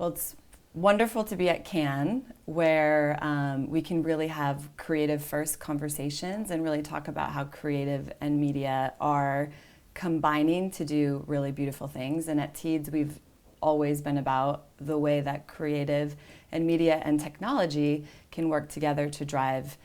Well, it's wonderful to be at Cannes, where we can really have creative first conversations and really talk about how creative and media are combining to do really beautiful things. And at Teads, we've always been about the way that creative and media and technology can work together to drive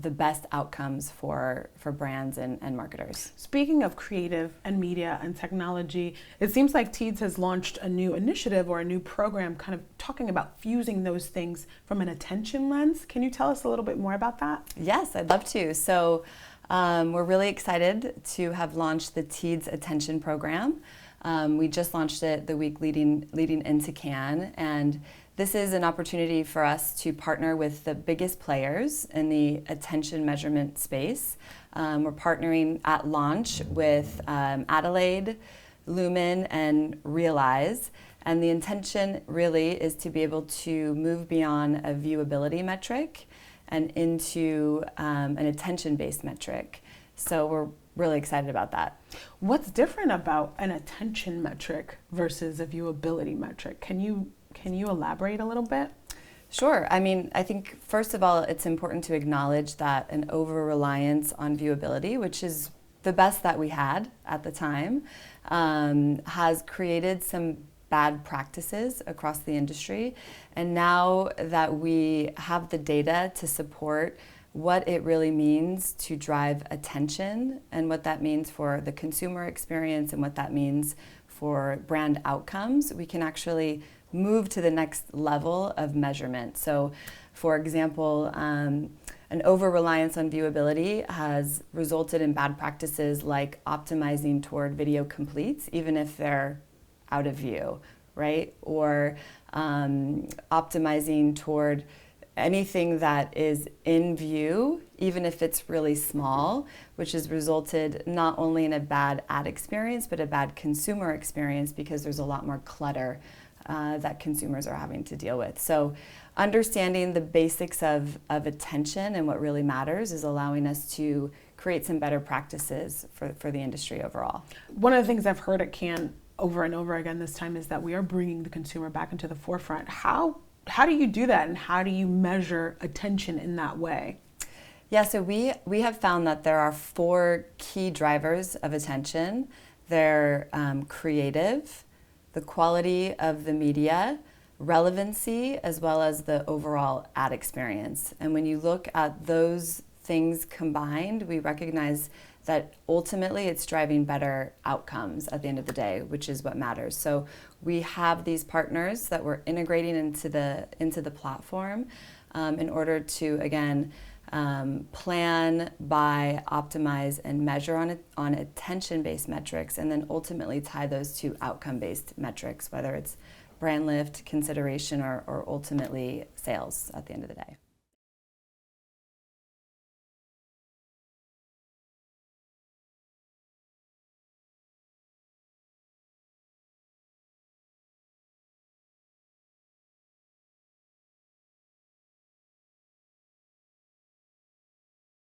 the best outcomes for brands and marketers. Speaking of creative and media and technology, it seems like Teads has launched a new initiative or a new program kind of talking about fusing those things from an attention lens. Can you tell us a little bit more about that? Yes, I'd love to. So we're really excited to have launched the Teads Attention Program. We just launched it the week leading into Cannes, and this is an opportunity for us to partner with the biggest players in the attention measurement space. We're partnering at launch with Adelaide, Lumen, and Realize. And the intention really is to be able to move beyond a viewability metric and into an attention-based metric. So we're really excited about that. What's different about an attention metric versus a viewability metric? Can you elaborate a little bit? Sure. I mean, I think first of all, it's important to acknowledge that an over-reliance on viewability, which is the best that we had at the time, has created some bad practices across the industry. And now that we have the data to support what it really means to drive attention and what that means for the consumer experience and what that means for brand outcomes, we can actually move to the next level of measurement. So, for example, an over-reliance on viewability has resulted in bad practices like optimizing toward video completes, even if they're out of view, right? Or optimizing toward anything that is in view, even if it's really small, which has resulted not only in a bad ad experience, but a bad consumer experience because there's a lot more clutter that consumers are having to deal with. So understanding the basics of attention and what really matters is allowing us to create some better practices for the industry overall. One of the things I've heard at Cannes over and over again this time is that we are bringing the consumer back into the forefront. How do you do that, and how do you measure attention in that way? Yeah, so we have found that there are 4 key drivers of attention. They're creative, the quality of the media, relevancy, as well as the overall ad experience. And when you look at those things combined, we recognize that ultimately it's driving better outcomes at the end of the day, which is what matters. So we have these partners that we're integrating into the platform in order to, again, plan, buy, optimize, and measure on attention-based metrics, and then ultimately tie those to outcome-based metrics, whether it's brand lift, consideration, or ultimately sales at the end of the day.